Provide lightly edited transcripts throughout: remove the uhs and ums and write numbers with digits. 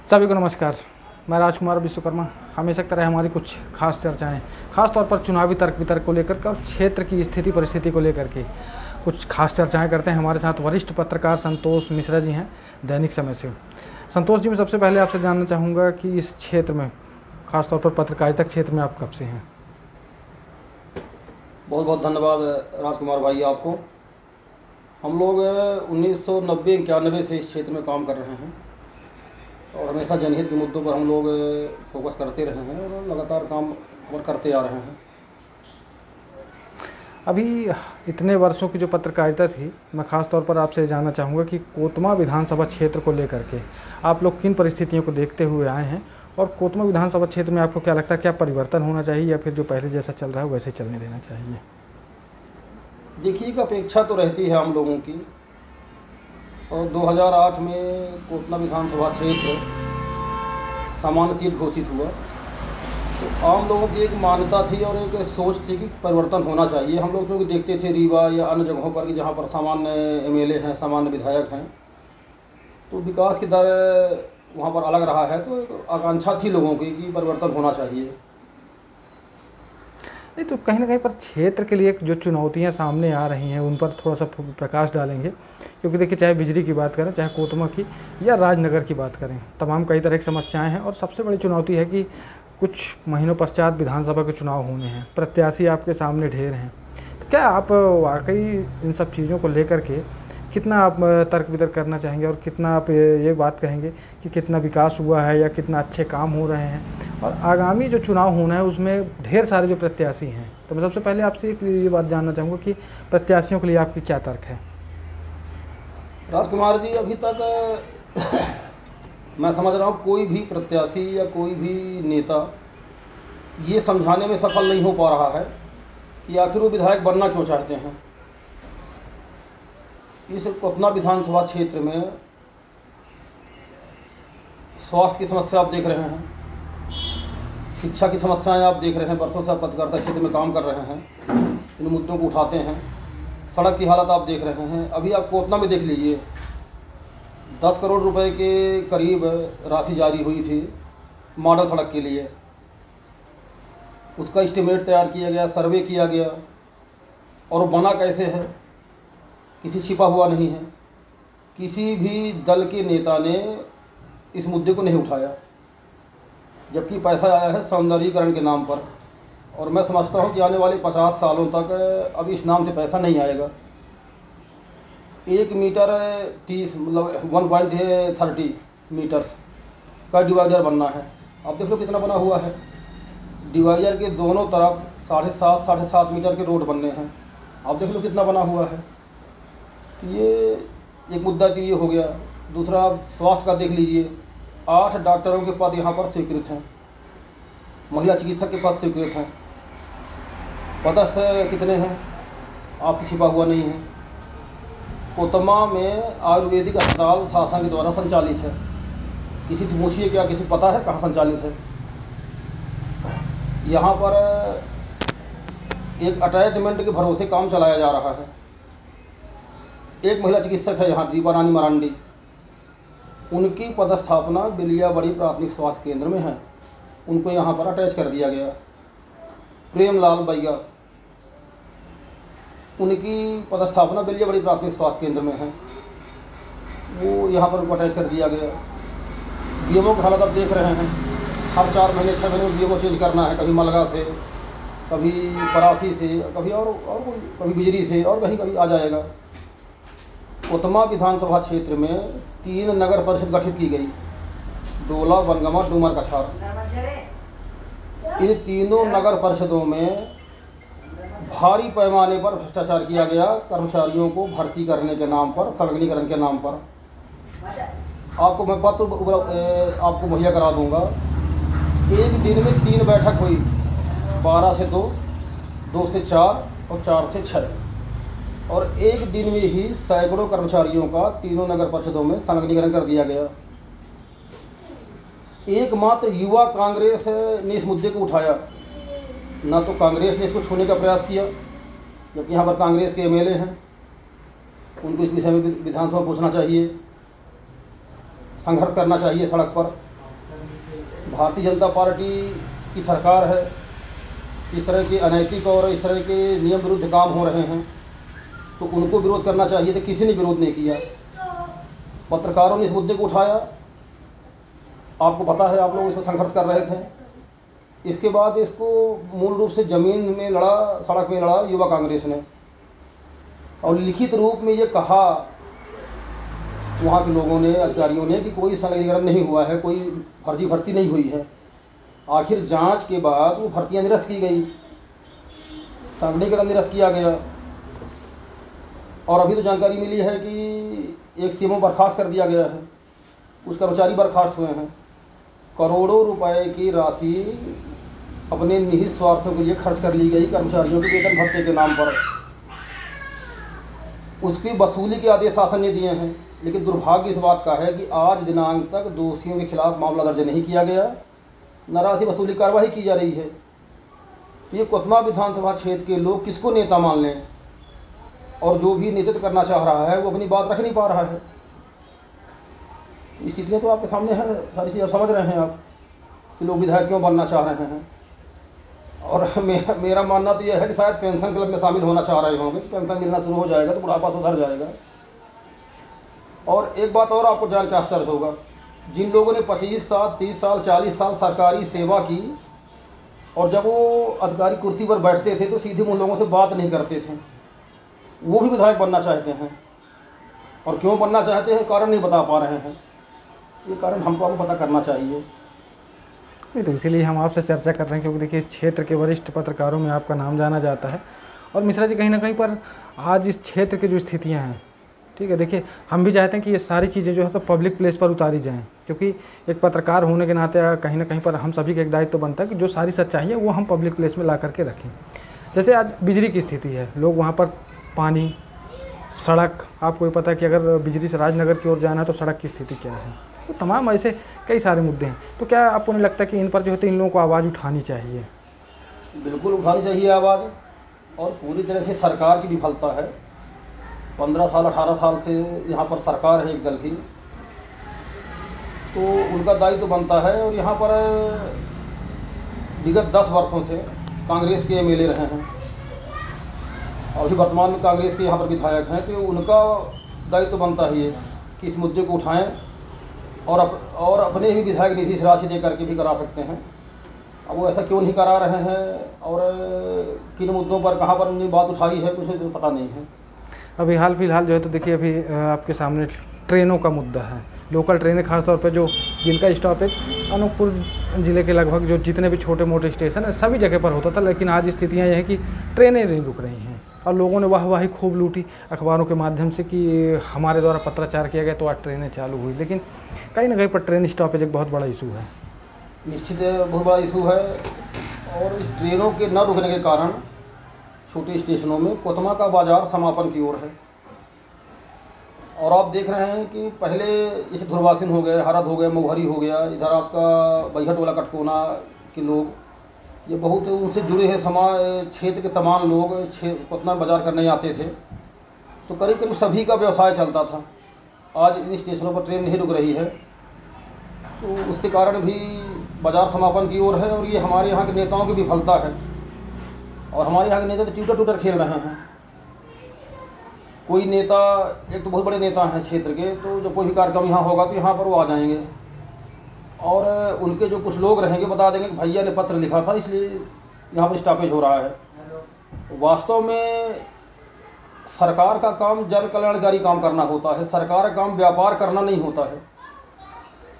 सभी को नमस्कार। मैं राजकुमार विश्वकर्मा। हमेशा की तरह हमारी कुछ खास चर्चाएं, खास तौर पर चुनावी तर्क वितर्क को लेकर और क्षेत्र की स्थिति परिस्थिति को लेकर के कुछ खास चर्चाएं करते हैं। हमारे साथ वरिष्ठ पत्रकार संतोष मिश्रा जी हैं, दैनिक समय से। संतोष जी, मैं सबसे पहले आपसे जानना चाहूँगा कि इस क्षेत्र में, खास तौर पर पत्रकारिता क्षेत्र में, आप कब से हैं? बहुत बहुत धन्यवाद राजकुमार भाई आपको। हम लोग 1990-91 से इस क्षेत्र में काम कर रहे हैं और हमेशा जनहित के मुद्दों पर हम लोग फोकस करते रहे हैं और लगातार काम करते आ रहे हैं। अभी इतने वर्षों की जो पत्रकारिता थी, मैं खास तौर पर आपसे जानना चाहूँगा कि कोतमा विधानसभा क्षेत्र को लेकर के आप लोग किन परिस्थितियों को देखते हुए आए हैं और कोतमा विधानसभा क्षेत्र में आपको क्या लगता है, क्या परिवर्तन होना चाहिए या फिर जो पहले जैसा चल रहा है वैसे चलने देना चाहिए? देखिए, एक अपेक्षा तो रहती है हम लोगों की, और 2008 में कोतमा विधानसभा क्षेत्र सामान्य सीट घोषित हुआ तो आम लोगों की एक मान्यता थी और एक सोच थी कि परिवर्तन होना चाहिए। हम लोग जो देखते थे रीवा या अन्य जगहों पर कि जहाँ पर सामान्य एमएलए हैं, सामान्य विधायक हैं, तो विकास की दर वहाँ पर अलग रहा है, तो एक आकांक्षा थी लोगों की कि परिवर्तन होना चाहिए। नहीं तो कहीं ना कहीं पर क्षेत्र के लिए जो चुनौतियां सामने आ रही हैं उन पर थोड़ा सा प्रकाश डालेंगे, क्योंकि देखिए, चाहे बिजली की बात करें, चाहे कोतमा की या राजनगर की बात करें, तमाम कई तरह की समस्याएं हैं और सबसे बड़ी चुनौती है कि कुछ महीनों पश्चात विधानसभा के चुनाव होने हैं, प्रत्याशी आपके सामने ढेर हैं। तो क्या आप वाकई इन सब चीज़ों को लेकर के कितना आप तर्क वितर्क करना चाहेंगे और कितना आप ये बात कहेंगे कि कितना विकास हुआ है या कितना अच्छे काम हो रहे हैं, और आगामी जो चुनाव होना है उसमें ढेर सारे जो प्रत्याशी हैं, तो मैं सबसे पहले आपसे ये बात जानना चाहूँगा कि प्रत्याशियों के लिए आपकी क्या तर्क है? राजकुमार जी, अभी तक मैं समझ रहा हूँ कोई भी प्रत्याशी या कोई भी नेता ये समझाने में सफल नहीं हो पा रहा है कि आखिर वो विधायक बनना क्यों चाहते हैं। इस कोतमा विधानसभा क्षेत्र में स्वास्थ्य की समस्या आप देख रहे हैं, शिक्षा की समस्याएं आप देख रहे हैं, वर्षों से आप पत्रकारिता क्षेत्र में काम कर रहे हैं, इन मुद्दों को उठाते हैं। सड़क की हालत आप देख रहे हैं। अभी आप कोतमा में देख लीजिए, 10 करोड़ रुपए के करीब राशि जारी हुई थी मॉडल सड़क के लिए। उसका एस्टीमेट तैयार किया गया, सर्वे किया गया, और वो बना कैसे है, किसी छिपा हुआ नहीं है। किसी भी दल के नेता ने इस मुद्दे को नहीं उठाया, जबकि पैसा आया है सौंदर्यीकरण के नाम पर। और मैं समझता हूँ कि आने वाले 50 सालों तक अब इस नाम से पैसा नहीं आएगा। 1 मीटर 30 मतलब 1.30 मीटर्स का डिवाइडर बनना है। आप देख लो कितना बना हुआ है। डिवाइडर के दोनों तरफ 7.5 मीटर के रोड बनने हैं। आप देख लो कितना बना हुआ है। ये एक मुद्दा तो ये हो गया। दूसरा, आप स्वास्थ्य का देख लीजिए, 8 डॉक्टरों के पद यहाँ पर स्वीकृत हैं, महिला चिकित्सक के पद स्वीकृत हैं। पदस्थ कितने हैं आपसे छिपा हुआ नहीं है। कोतमा में आयुर्वेदिक अस्पताल शासन के द्वारा संचालित है। किसी से पूछिए, क्या किसी को पता है कहाँ संचालित है? यहाँ पर एक अटैचमेंट के भरोसे काम चलाया जा रहा है। एक महिला चिकित्सक है यहाँ, दीपा रानी मरांडी, उनकी पदस्थापना बिलियाबड़ी प्राथमिक स्वास्थ्य केंद्र में है, उनको यहाँ पर अटैच कर दिया गया। प्रेमलाल बैया, उनकी पदस्थापना बिलियाबड़ी प्राथमिक स्वास्थ्य केंद्र में है, वो यहाँ पर उनको अटैच कर दिया गया। डीएमओ की हालत आप देख रहे हैं, हर 4 महीने 6 महीने में डीएमओ चेंज करना है, कभी मलगा से, कभी परासी से, कभी और कभी बिजली से, और कहीं आ जाएगा। कोतमा विधानसभा क्षेत्र में 3 नगर परिषद गठित की गई, डोला, बनगमा, डूमर, कछार। इन तीनों नगर परिषदों में भारी पैमाने पर भ्रष्टाचार किया गया, कर्मचारियों को भर्ती करने के नाम पर, संलग्नीकरण के नाम पर। आपको मैं पत्र आपको मुहैया करा दूंगा। एक दिन में 3 बैठक हुई, 12 से 2, 2 से 4 और 4 से 6, और एक दिन में ही सैकड़ों कर्मचारियों का तीनों नगर परिषदों में संलग्नीकरण कर दिया गया। एकमात्र युवा कांग्रेस ने इस मुद्दे को उठाया। ना तो कांग्रेस ने इसको छूने का प्रयास किया, जबकि यहाँ पर कांग्रेस के एमएलए हैं, उनको इस विषय में विधानसभा पूछना चाहिए, संघर्ष करना चाहिए सड़क पर। भारतीय जनता पार्टी की सरकार है, इस तरह के अनैतिक और इस तरह के नियम विरुद्ध काम हो रहे हैं तो उनको विरोध करना चाहिए था, किसी ने विरोध नहीं किया। पत्रकारों ने इस मुद्दे को उठाया, आपको पता है आप लोग इसमें संघर्ष कर रहे थे। इसके बाद इसको मूल रूप से ज़मीन में लड़ा, सड़क में लड़ा युवा कांग्रेस ने, और लिखित रूप में ये कहा वहाँ के लोगों ने, अधिकारियों ने, कि कोई संलग्नीकरण नहीं हुआ है, कोई फर्जी भर्ती नहीं हुई है। आखिर जांच के बाद वो भर्तियाँ निरस्त की गई, संलग्नीकरण निरस्त किया गया। और अभी तो जानकारी मिली है कि एक सीएमओ बर्खास्त कर दिया गया है, कुछ कर्मचारी बर्खास्त हुए हैं। करोड़ों रुपए की राशि अपने निहित स्वार्थों के लिए खर्च कर ली गई कर्मचारियों के वेतन भत्ते के नाम पर। उसकी वसूली के आदेश शासन ने दिए हैं, लेकिन दुर्भाग्य इस बात का है कि आज दिनांक तक दोषियों के खिलाफ मामला दर्ज नहीं किया गया, न राशि वसूली कार्रवाई की जा रही है। तो ये कोतमा विधानसभा क्षेत्र के लोग किसको नेता मान लें, और जो भी नेतृत्व करना चाह रहा है वो अपनी बात रख नहीं पा रहा है। स्थितियाँ तो आपके सामने है, सारी चीज़ समझ रहे हैं आप कि लोग विधायक क्यों बनना चाह रहे हैं। और मेरा मानना तो यह है कि शायद पेंशन क्लब में शामिल होना चाह रहे होंगे कि पेंशन मिलना शुरू हो जाएगा तो बुढ़ापा सुधर जाएगा। और एक बात और आपको जान के आश्चर्य होगा, जिन लोगों ने 25 साल, 30 साल, 40 साल सरकारी सेवा की और जब वो अधिकारी कुर्सी पर बैठते थे तो सीधे उन लोगों से बात नहीं करते थे, वो भी विधायक बनना चाहते हैं। और क्यों बनना चाहते हैं, कारण नहीं बता पा रहे हैं। ये कारण हमको आपको पता करना चाहिए। नहीं तो इसीलिए हम आपसे चर्चा कर रहे हैं, क्योंकि देखिए इस क्षेत्र के वरिष्ठ पत्रकारों में आपका नाम जाना जाता है। और मिश्रा जी कहीं ना कहीं पर आज इस क्षेत्र की जो स्थितियां हैं, ठीक है, देखिए हम भी चाहते हैं कि ये सारी चीज़ें जो है तो पब्लिक प्लेस पर उतारी जाएं, क्योंकि एक पत्रकार होने के नाते कहीं ना कहीं पर हम सभी का एक दायित्व तो बनता है कि जो सारी सच्चाई है वो हम पब्लिक प्लेस में ला करके रखें। जैसे आज बिजली की स्थिति है, लोग वहाँ पर पानी, सड़क, आपको भी पता है कि अगर बिजली से राजनगर की ओर जाना है तो सड़क की स्थिति क्या है, तो तमाम ऐसे कई सारे मुद्दे हैं। तो क्या आपको नहीं लगता कि इन पर जो है इन लोगों को आवाज़ उठानी चाहिए? बिल्कुल उठानी चाहिए आवाज़, और पूरी तरह से सरकार की विफलता है। 15 साल 18 साल से यहाँ पर सरकार है एक दल की, तो उनका दायित्व तो बनता है। और यहाँ पर विगत 10 वर्षों से कांग्रेस के एमएलए रहे हैं और अभी वर्तमान में कांग्रेस के यहाँ पर विधायक हैं, तो उनका दायित्व तो बनता ही है कि इस मुद्दे को उठाएं और अपने ही विधायक निधि से राशि दे करके भी करा सकते हैं। अब वो ऐसा क्यों नहीं करा रहे हैं और किन मुद्दों पर कहाँ पर उन्होंने बात उठाई है, कुछ तो पता नहीं है। अभी हाल फिलहाल जो है तो देखिए अभी आपके सामने ट्रेनों का मुद्दा है। लोकल ट्रेनें खासतौर पर जो जिनका स्टॉपेज अनूपपुर ज़िले के लगभग जो जितने भी छोटे मोटे स्टेशन है सभी जगह पर होता था, लेकिन आज स्थितियाँ यह है कि ट्रेनें नहीं रुक रही हैं और लोगों ने वाहवाही खूब लूटी अखबारों के माध्यम से कि हमारे द्वारा पत्राचार किया गया तो आज ट्रेनें चालू हुई। लेकिन कहीं ना कहीं पर ट्रेन स्टॉपेज एक बहुत बड़ा इशू है। निश्चित बहुत बड़ा इशू है, और ट्रेनों के न रुकने के कारण छोटे स्टेशनों में कोतमा का बाज़ार समापन की ओर है। और आप देख रहे हैं कि पहले जैसे धुरवासिन हो गए, हरद हो गए, मऊहरी हो गया, इधर आपका बैहटोला कटकोना के लोग, ये बहुत उनसे जुड़े हैं समाज क्षेत्र के तमाम लोग कोतमा बाज़ार करने आते थे, तो करीब करीब सभी का व्यवसाय चलता था। आज इन स्टेशनों पर ट्रेन नहीं रुक रही है, तो उसके कारण भी बाज़ार समापन की ओर है। और ये हमारे यहाँ के नेताओं की विफलता है, और हमारे यहाँ के नेता तो ट्यूटर टूटर खेल रहे हैं। कोई नेता, एक तो बहुत बड़े नेता हैं क्षेत्र के, तो जब कोई भी कार्यक्रम यहाँ होगा तो यहाँ पर वो आ जाएंगे और उनके जो कुछ लोग रहेंगे बता देंगे कि भैया ने पत्र लिखा था इसलिए यहाँ पर स्टॉपेज हो रहा है। वास्तव में सरकार का काम जन कल्याणकारी काम करना होता है, सरकार का काम व्यापार करना नहीं होता है।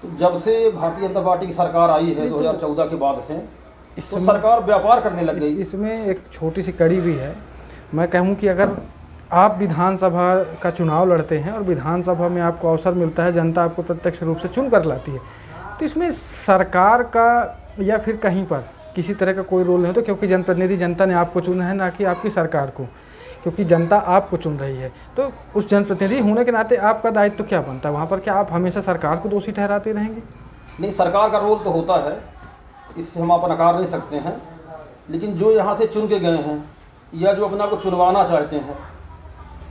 तो जब से भारतीय जनता पार्टी की सरकार आई है 2014 के बाद से, तो सरकार व्यापार करने लग गई। इसमें एक छोटी सी कड़ी भी है। मैं कहूँ कि अगर आप विधानसभा का चुनाव लड़ते हैं और विधानसभा में आपको अवसर मिलता है, जनता आपको प्रत्यक्ष रूप से चुन कर लाती है, तो इसमें सरकार का या फिर कहीं पर किसी तरह का कोई रोल नहीं होता, क्योंकि जनप्रतिनिधि जनता ने आपको चुना है, ना कि आपकी सरकार को, क्योंकि जनता आपको चुन रही है। तो उस जनप्रतिनिधि होने के नाते आपका दायित्व तो क्या बनता है वहाँ पर? क्या आप हमेशा सरकार को दोषी ठहराते रहेंगे? नहीं, सरकार का रोल तो होता है, इससे हम आप नकार नहीं सकते हैं, लेकिन जो यहाँ से चुन के गए हैं या जो अपना को चुनवाना चाहते हैं,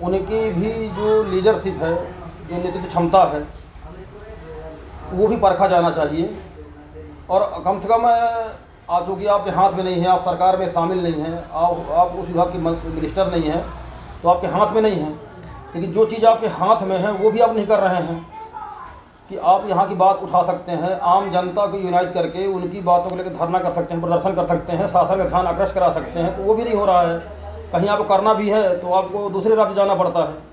उनकी भी जो लीडरशिप है, जो नेतृत्व क्षमता है, वो भी परखा जाना चाहिए। और कम से कम आज चूँकि आपके हाथ में नहीं है, आप सरकार में शामिल नहीं हैं, आप उस विभाग के मिनिस्टर नहीं हैं, तो आपके हाथ में नहीं है। लेकिन जो चीज़ आपके हाथ में है वो भी आप नहीं कर रहे हैं कि आप यहाँ की बात उठा सकते हैं, आम जनता को यूनाइट करके उनकी बातों को लेकर धरना कर सकते हैं, प्रदर्शन कर सकते हैं, शासन का ध्यान आकर्षित करा सकते हैं, तो वो भी नहीं हो रहा है। कहीं आपको करना भी है तो आपको दूसरे राज्य जाना पड़ता है।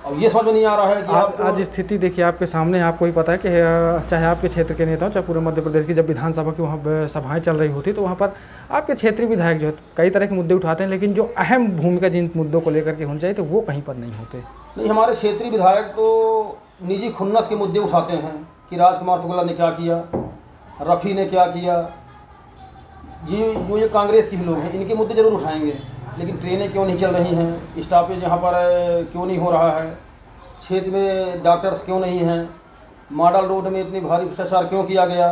अब ये समझ में नहीं आ रहा है कि आज स्थिति देखिए आपके सामने, आपको ही पता है कि चाहे आपके क्षेत्र के नेता हो, चाहे पूरे मध्य प्रदेश की, जब विधानसभा की वहाँ सभाएं चल रही होती तो वहाँ पर आपके क्षेत्रीय विधायक जो है कई तरह के मुद्दे उठाते हैं, लेकिन जो अहम भूमिका जिन मुद्दों को लेकर के होनी चाहिए तो वो कहीं पर नहीं होते। नहीं, हमारे क्षेत्रीय विधायक तो निजी खुन्नस के मुद्दे उठाते हैं कि राजकुमार शुक्ला ने क्या किया, रफ़ी ने क्या किया। जो ये कांग्रेस के भी लोग हैं इनके मुद्दे ज़रूर उठाएंगे, लेकिन ट्रेनें क्यों नहीं चल रही हैं, स्टॉपेज यहाँ पर क्यों नहीं हो रहा है, क्षेत्र में डॉक्टर्स क्यों नहीं हैं, मॉडल रोड में इतनी भारी भ्रष्टाचार क्यों किया गया।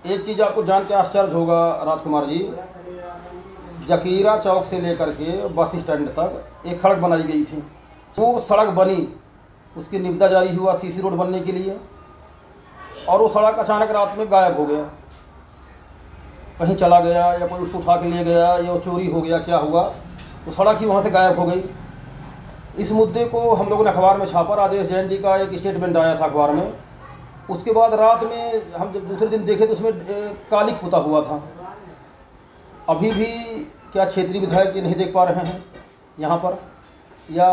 एक चीज़ आपको जान के आश्चर्य होगा राजकुमार जी, जकीरा चौक से लेकर के बस स्टैंड तक एक सड़क बनाई गई थी। वो सड़क बनी, उसकी निविदा जारी हुआ सीसी रोड बनने के लिए, और वो सड़क अचानक रात में गायब हो गया। कहीं चला गया या कोई उसको उठा के ले गया या वो चोरी हो गया, क्या हुआ, तो सड़क ही वहाँ से गायब हो गई। इस मुद्दे को हम लोगों ने अखबार में छापा, राजेश जैन जी का एक स्टेटमेंट आया था अखबार में। उसके बाद रात में हम जब दूसरे दिन देखे तो उसमें कालिक पुता हुआ था। अभी भी क्या क्षेत्रीय विधायक ये नहीं देख पा रहे हैं यहाँ पर, या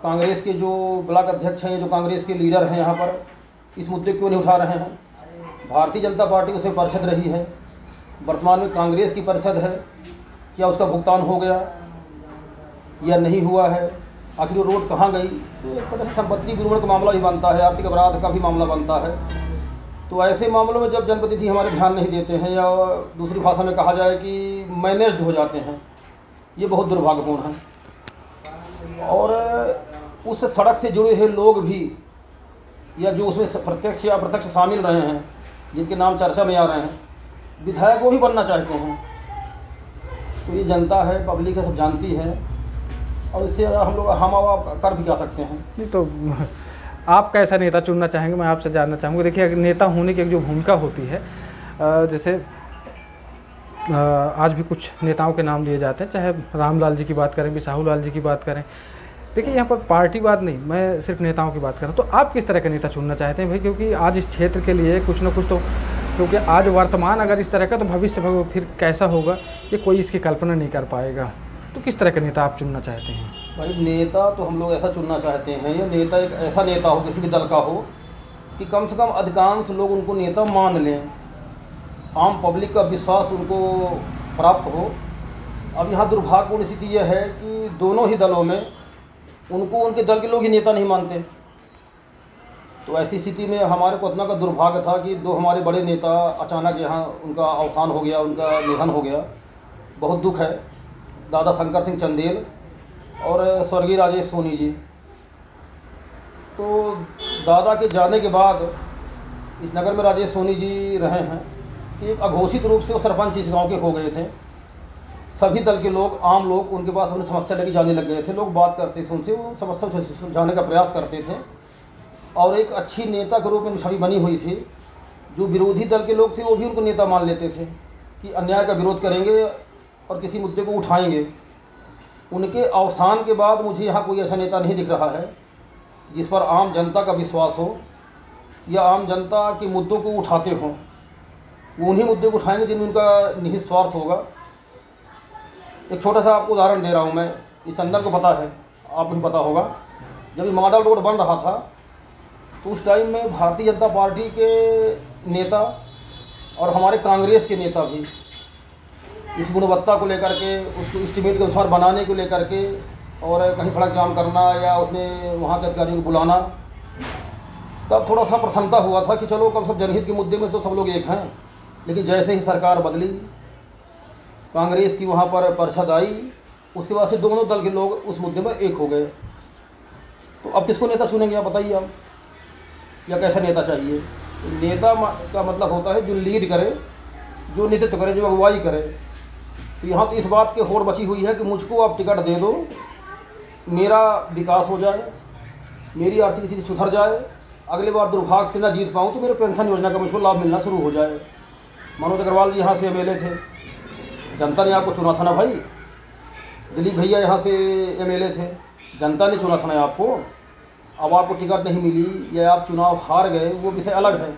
कांग्रेस के जो ब्लॉक अध्यक्ष हैं, जो कांग्रेस के लीडर हैं यहाँ पर, इस मुद्दे क्यों नहीं उठा रहे हैं। भारतीय जनता पार्टी उसमें परिषद रही है, वर्तमान में कांग्रेस की परिषद है, क्या उसका भुगतान हो गया या नहीं हुआ है, आखिर वो रोड कहाँ गई। तो एक तरह से संपत्ति विरूपण का मामला भी बनता है, आर्थिक अपराध का भी मामला बनता है। तो ऐसे मामलों में जब जनप्रतिनिधि हमारे ध्यान नहीं देते हैं, या दूसरी भाषा में कहा जाए कि मैनेज्ड हो जाते हैं, ये बहुत दुर्भाग्यपूर्ण है। और उस सड़क से जुड़े हुए लोग भी, या जो उसमें प्रत्यक्ष या अप्रत्यक्ष शामिल रहे हैं, जिनके नाम चर्चा में आ रहे हैं, विधायक वो भी बनना चाहते हैं। तो ये जनता है, पब्लिक है, सब जानती है, और इससे हम लोग हम कर भी क्या सकते हैं। नहीं तो आप कैसा नेता चुनना चाहेंगे, मैं आपसे जानना चाहूँगा। देखिए नेता होने की एक जो भूमिका होती है, जैसे आज भी कुछ नेताओं के नाम लिए जाते हैं, चाहे रामलाल जी की बात करें, बिसाहू लाल जी की बात करें। देखिए यहाँ पर पार्टीवाद नहीं, मैं सिर्फ नेताओं की बात कर रहा हूँ। तो आप किस तरह का नेता चुनना चाहते हैं भाई, क्योंकि आज इस क्षेत्र के लिए कुछ ना कुछ तो, क्योंकि आज वर्तमान अगर इस तरह का, तो भविष्य फिर कैसा होगा ये कोई इसकी कल्पना नहीं कर पाएगा। तो किस तरह का नेता आप चुनना चाहते हैं? भाई नेता तो हम लोग ऐसा चुनना चाहते हैं, या नेता एक ऐसा नेता हो किसी भी दल का हो कि कम से कम अधिकांश लोग उनको नेता मान लें, आम पब्लिक का विश्वास उनको प्राप्त हो। अब यहाँ दुर्भाग्यपूर्ण स्थिति यह है कि दोनों ही दलों में उनको उनके दल के लोग ही नेता नहीं मानते। तो ऐसी स्थिति में हमारे को इतना का दुर्भाग्य था कि दो हमारे बड़े नेता अचानक यहाँ उनका अवसान हो गया, उनका निधन हो गया। बहुत दुख है। दादा शंकर सिंह चंदेल और स्वर्गीय राजेश सोनी जी। तो दादा के जाने के बाद इस नगर में राजेश सोनी जी रहे हैं कि एक अघोषित रूप से वो सरपंच इस गांव के हो गए थे। सभी दल के लोग, आम लोग उनके पास अपनी समस्या लेके जाने लग गए थे। लोग बात करते थे उनसे, वो समस्या सुलझाने का प्रयास करते थे, और एक अच्छी नेता के रूप में छवि बनी हुई थी। जो विरोधी दल के लोग थे वो भी उनको नेता मान लेते थे कि अन्याय का विरोध करेंगे और किसी मुद्दे को उठाएंगे। उनके अवसान के बाद मुझे यहाँ कोई ऐसा नेता नहीं दिख रहा है जिस पर आम जनता का विश्वास हो या आम जनता के मुद्दों को उठाते हों। वो उन्हीं मुद्दे को उठाएंगे जिनमें उनका निहित स्वार्थ होगा। एक छोटा सा आपको उदाहरण दे रहा हूँ मैं। ये चंदन को पता है, आपको भी पता होगा, जब ये मॉडल रोड बन रहा था तो उस टाइम में भारतीय जनता पार्टी के नेता और हमारे कांग्रेस के नेता भी इस गुणवत्ता को लेकर के, उसको इस्टीमेट के अनुसार बनाने को लेकर के, और कहीं सड़क जाम करना या उसमें वहाँ के अधिकारियों को बुलाना, तब थोड़ा सा प्रसन्नता हुआ था कि चलो कम से कम जनहित के मुद्दे में तो सब लोग एक हैं। लेकिन जैसे ही सरकार बदली, कांग्रेस की वहाँ पर परिषद आई, उसके बाद से दोनों दल के लोग उस मुद्दे में एक हो गए। तो अब किसको नेता चुनेंगे आप बताइए आप, या कैसा नेता चाहिए? नेता का मतलब होता है जो लीड करे, जो नेतृत्व करे, जो अगुवाई करे। तो यहाँ तो इस बात की होड़ बची हुई है कि मुझको आप टिकट दे दो, मेरा विकास हो जाए, मेरी आर्थिक स्थिति सुधर जाए, अगले बार दुर्भाग्य से ना जीत पाऊँ तो मेरे पेंशन योजना का मुझको लाभ मिलना शुरू हो जाए। मनोज अग्रवाल जी यहाँ से एमएलए थे, जनता ने आपको चुना था ना भाई। दिलीप भैया यहाँ से एमएलए थे, जनता ने चुना था ना आपको। अब आपको टिकट नहीं मिली या आप चुनाव हार गए, वो विषय अलग है।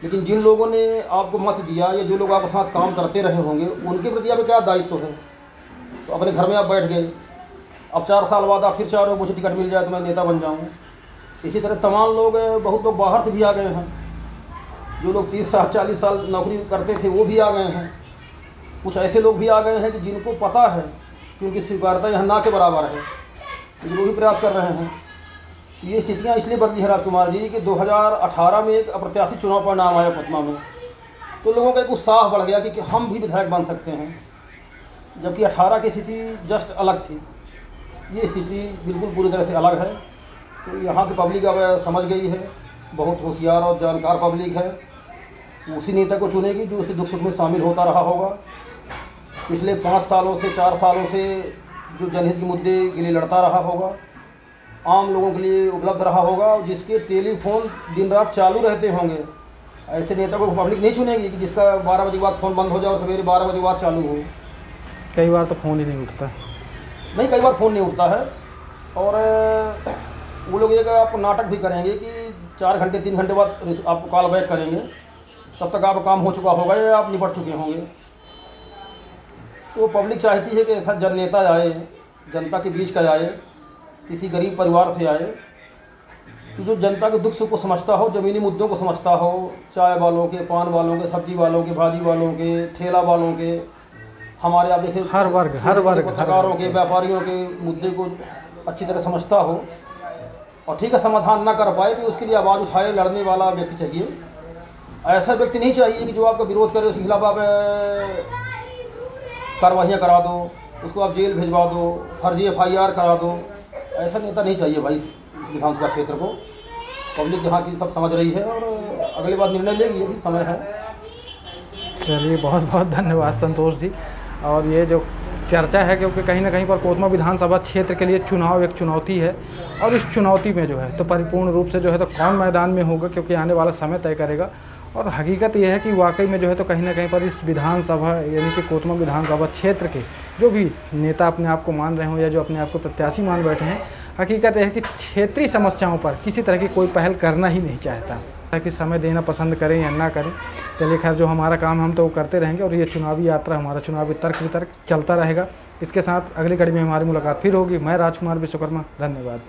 लेकिन जिन लोगों ने आपको मत दिया या जो लोग आपके साथ काम करते रहे होंगे, उनके प्रति आपका क्या दायित्व है। तो अपने घर में आप बैठ गए, अब 4 साल बाद आप फिर चाह रहे हो मुझे टिकट मिल जाए तो मैं नेता बन जाऊँ। इसी तरह तमाम लोग, बहुत लोग बाहर से भी आ गए हैं। जो लोग 30 साल 40 साल नौकरी करते थे वो भी आ गए हैं। कुछ ऐसे लोग भी आ गए हैं कि जिनको पता है कि उनकी स्वीकार्यता यहाँ ना के बराबर है, लेकिन वो भी प्रयास कर रहे हैं। ये स्थितियाँ इसलिए बदली है राजकुमार जी कि 2018 में एक अप्रत्याशित चुनाव परिणाम आया कोतमा में, तो लोगों का एक उत्साह बढ़ गया कि हम भी विधायक बन सकते हैं, जबकि 18 की स्थिति जस्ट अलग थी। ये स्थिति बिल्कुल पूरी तरह से अलग है। तो यहाँ की पब्लिक अब समझ गई है, बहुत होशियार और जानकार पब्लिक है। उसी नेता को चुनेगी जो उसके दुख सुख में शामिल होता रहा होगा। पिछले 5 सालों से 4 सालों से जो जनहित के मुद्दे के लिए लड़ता रहा होगा, आम लोगों के लिए उपलब्ध रहा होगा, और जिसके टेलीफोन दिन रात चालू रहते होंगे। ऐसे नेता को पब्लिक नहीं चुनेगी कि जिसका 12 बजे बाद फ़ोन बंद हो जाए और सवेरे 12 बजे बाद चालू हो। कई बार तो फ़ोन ही नहीं उठता। नहीं, कई बार फ़ोन नहीं उठता है। और वो लोग एक आप नाटक भी करेंगे कि 4 घंटे 3 घंटे बाद आपको कॉल बैक करेंगे, तब तक आपका काम हो चुका होगा या आप निपट चुके होंगे। तो पब्लिक चाहती है कि ऐसा जन नेता आए, जनता के बीच का आए, किसी गरीब परिवार से आए, कि जो जनता के दुख सुख को समझता हो, ज़मीनी मुद्दों को समझता हो, चाय वालों के, पान वालों के, सब्जी वालों के, भाजी वालों के, ठेला वालों के, हमारे आप जैसे हर वर्ग पत्रकारों के, व्यापारियों के मुद्दे को अच्छी तरह समझता हो, और ठीक है समाधान ना कर पाए भी उसके लिए आवाज़ उठाए लड़ने वाला व्यक्ति चाहिए। ऐसा व्यक्ति नहीं चाहिए कि जो आपका विरोध करे उसके खिलाफ आप कार्रवाइयाँ करा दो, उसको आप जेल भिजवा दो, फर्जी FIR करा दो। ऐसा नेता नहीं चाहिए भाई इस विधानसभा क्षेत्र को। पब्लिक यहाँ की सब समझ रही है और अगली बार निर्णय लेगी, ये भी समय है। चलिए, बहुत बहुत धन्यवाद संतोष जी। और ये जो चर्चा है, क्योंकि कहीं ना कहीं पर कोतमा विधानसभा क्षेत्र के लिए चुनाव एक चुनौती है, और इस चुनौती में जो है तो परिपूर्ण रूप से जो है तो कौन मैदान में होगा, क्योंकि आने वाला समय तय करेगा। और हकीकत यह है कि वाकई में जो है तो कहीं ना कहीं पर इस विधानसभा यानी कि कोतमा विधानसभा क्षेत्र के जो भी नेता अपने आप को मान रहे हों या जो अपने आप को प्रत्याशी मान बैठे हैं, हकीकत यह है कि क्षेत्रीय समस्याओं पर किसी तरह की कोई पहल करना ही नहीं चाहता। कि समय देना पसंद करें या ना करें, चलिए खैर, जो हमारा काम हम तो वो करते रहेंगे, और ये चुनावी यात्रा, हमारा चुनावी तर्क वितर्क चलता रहेगा। इसके साथ अगली कड़ी में हमारी मुलाकात फिर होगी। मैं राजकुमार विश्वकर्मा, धन्यवाद।